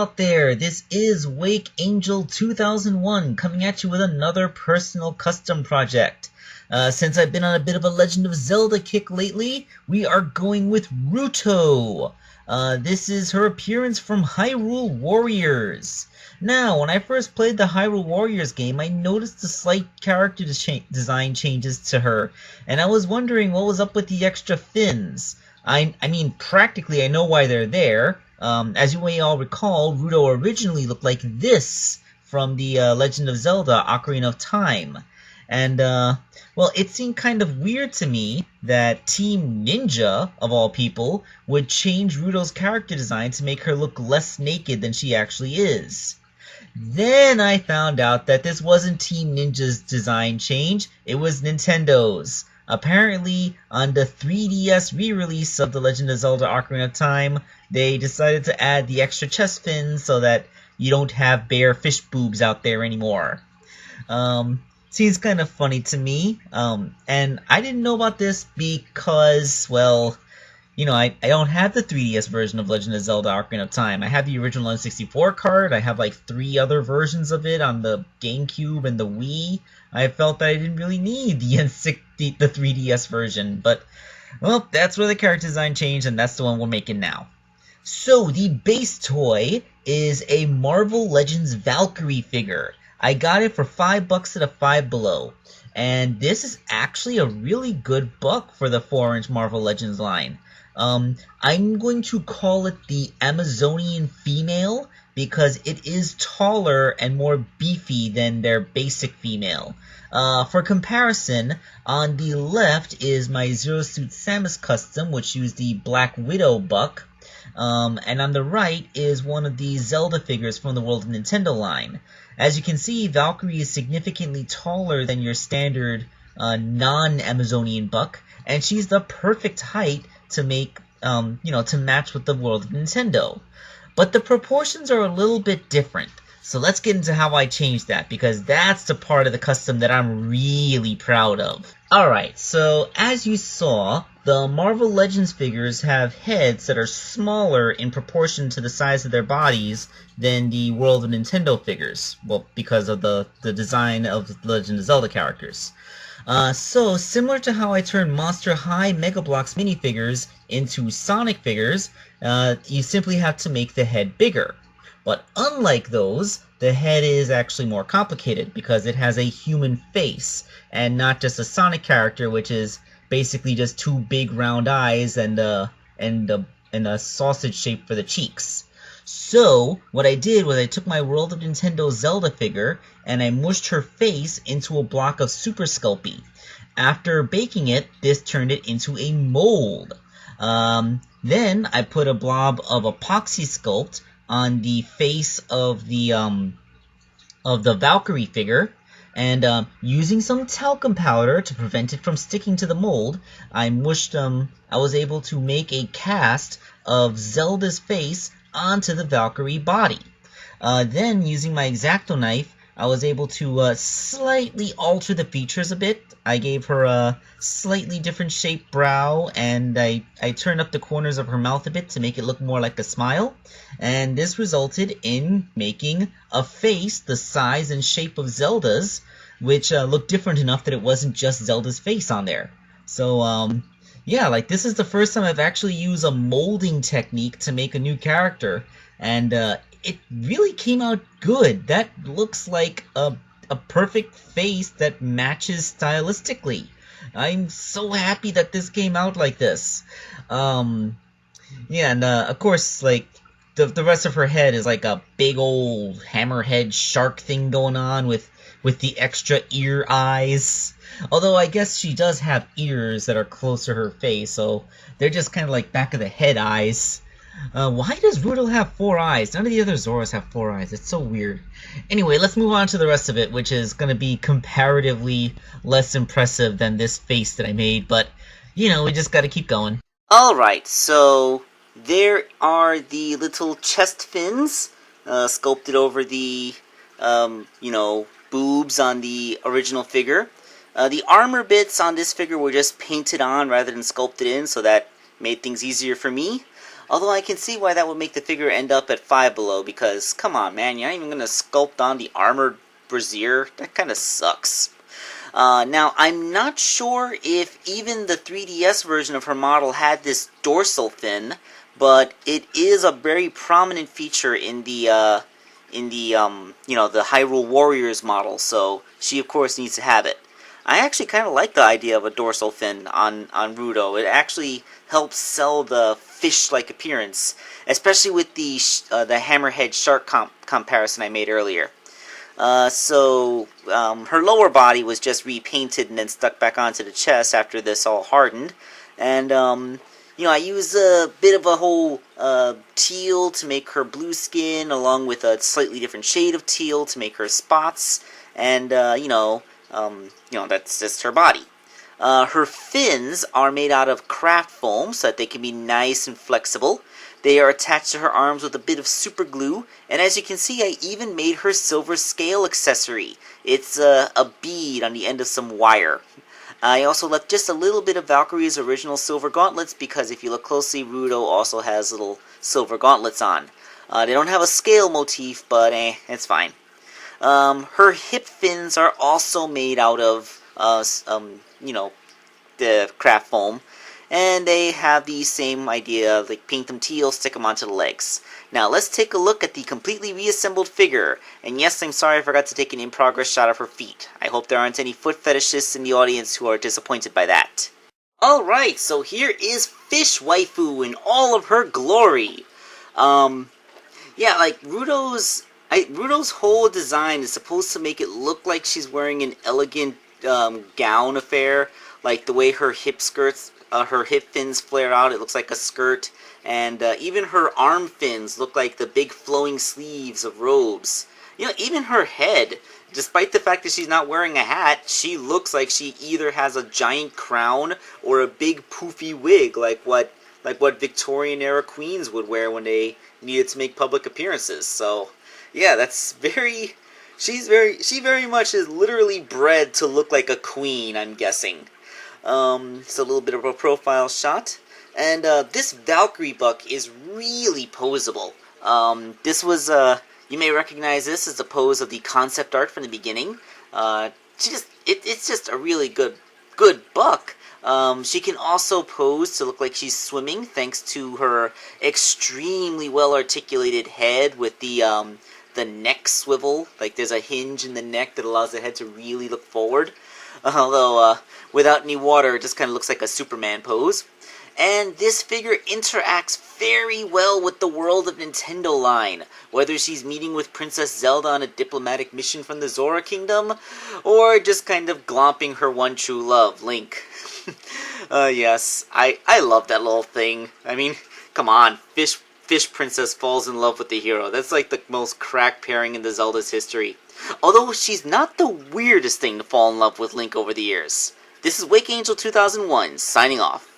out there? This is Wakeangel2K1 coming at you with another personal custom project. Since I've been on a bit of a Legend of Zelda kick lately, we are going with Ruto. This is her appearance from Hyrule Warriors. Now, when I first played the Hyrule Warriors game, I noticed the slight character design changes to her, and I was wondering what was up with the extra fins. I mean, practically I know why they're there. As you may all recall, Ruto originally looked like this from the Legend of Zelda Ocarina of Time. And, well, it seemed kind of weird to me that Team Ninja, of all people, would change Ruto's character design to make her look less naked than she actually is. Then I found out that this wasn't Team Ninja's design change, it was Nintendo's. Apparently, on the 3DS re-release of The Legend of Zelda Ocarina of Time, they decided to add the extra chest fins so that you don't have bare fish boobs out there anymore. Seems kind of funny to me, and I didn't know about this because, well, you know, I don't have the 3DS version of Legend of Zelda Ocarina of Time. I have the original N64 card. I have like 3 other versions of it on the GameCube and the Wii. I felt that I didn't really need the 3DS version, but, well, that's where the character design changed, and that's the one we're making now. So, the base toy is a Marvel Legends Valkyrie figure. I got it for $5 at a Five Below, and this is actually a really good buck for the 4-inch Marvel Legends line. I'm going to call it the Amazonian female because it is taller and more beefy than their basic female. For comparison, on the left is my Zero Suit Samus custom, which used the Black Widow buck, and on the right is one of the Zelda figures from the World of Nintendo line. As you can see, Valkyrie is significantly taller than your standard non-Amazonian buck, and she's the perfect height to make, to match with the World of Nintendo. But the proportions are a little bit different. So let's get into how I changed that, because that's the part of the custom that I'm really proud of. Alright, so as you saw, the Marvel Legends figures have heads that are smaller in proportion to the size of their bodies than the World of Nintendo figures. Well, because of the design of the Legend of Zelda characters. So, similar to how I turned Monster High Mega Bloks minifigures into Sonic figures, you simply have to make the head bigger. But unlike those, the head is actually more complicated because it has a human face, and not just a Sonic character, which is basically just 2 big round eyes and a sausage shape for the cheeks. So, what I did was I took my World of Nintendo Zelda figure and I mushed her face into a block of Super Sculpey. After baking it, this turned it into a mold. Then I put a blob of epoxy sculpt on the face of the Valkyrie figure, and using some talcum powder to prevent it from sticking to the mold, I was able to make a cast of Zelda's face onto the Valkyrie body. Then, using my X-Acto knife, I was able to slightly alter the features a bit. I gave her a slightly different shaped brow, and I turned up the corners of her mouth a bit to make it look more like a smile. And this resulted in making a face the size and shape of Zelda's, which looked different enough that it wasn't just Zelda's face on there. So, yeah, like, this is the first time I've actually used a molding technique to make a new character, and it really came out good. That looks like a perfect face that matches stylistically. I'm so happy that this came out like this. Yeah, and of course, like, the rest of her head is like a big old hammerhead shark thing going on with the extra ear eyes. Although I guess she does have ears that are close to her face, so they're just kind of like back of the head eyes. Why does Ruto have 4 eyes? None of the other Zoras have 4 eyes. It's so weird. Anyway, let's move on to the rest of it, which is going to be comparatively less impressive than this face that I made, but, you know, we just got to keep going. Alright, so there are the little chest fins sculpted over the, boobs on the original figure. The armor bits on this figure were just painted on rather than sculpted in, so that made things easier for me. Although I can see why that would make the figure end up at Five Below, because, come on, man, you're not even going to sculpt on the armored brassiere? That kind of sucks. Now, I'm not sure if even the 3DS version of her model had this dorsal fin, but it is a very prominent feature in the the Hyrule Warriors model, so she, of course, needs to have it. I actually kind of like the idea of a dorsal fin on Ruto. It actually helps sell the fish-like appearance, especially with the hammerhead shark comparison I made earlier. Her lower body was just repainted and then stuck back onto the chest after this all hardened. And, I use a bit of a whole teal to make her blue skin, along with a slightly different shade of teal to make her spots. And, that's just her body. Her fins are made out of craft foam so that they can be nice and flexible. They are attached to her arms with a bit of super glue, and as you can see, I even made her silver scale accessory. It's a bead on the end of some wire. I also left just a little bit of Valkyrie's original silver gauntlets, because if you look closely, Ruto also has little silver gauntlets on. They don't have a scale motif, but it's fine. Her hip fins are also made out of, the craft foam. And they have the same idea, like paint them teal, stick them onto the legs. Now let's take a look at the completely reassembled figure. And yes, I'm sorry I forgot to take an in-progress shot of her feet. I hope there aren't any foot fetishists in the audience who are disappointed by that. Alright, so here is Fish Waifu in all of her glory. Ruto's whole design is supposed to make it look like she's wearing an elegant gown affair, like the way her hip fins flare out, it looks like a skirt, and even her arm fins look like the big flowing sleeves of robes. Even her head, despite the fact that she's not wearing a hat, she looks like she either has a giant crown or a big poofy wig, like what Victorian-era queens would wear when they needed to make public appearances. So, yeah, she very much is literally bred to look like a queen, I'm guessing. It's a little bit of a profile shot. And this Valkyrie buck is really posable. You may recognize this as the pose of the concept art from the beginning. It's just a really good buck. She can also pose to look like she's swimming, thanks to her extremely well-articulated head with the neck swivel. Like, there's a hinge in the neck that allows the head to really look forward. Although, without any water, it just kind of looks like a Superman pose. And this figure interacts very well with the World of Nintendo line, whether she's meeting with Princess Zelda on a diplomatic mission from the Zora Kingdom, or just kind of glomping her one true love, Link. Yes, I love that little thing. I mean, come on, Fish Princess falls in love with the hero. That's like the most crack pairing in the Zelda's history. Although she's not the weirdest thing to fall in love with Link over the years. This is Wakeangel2K1 signing off.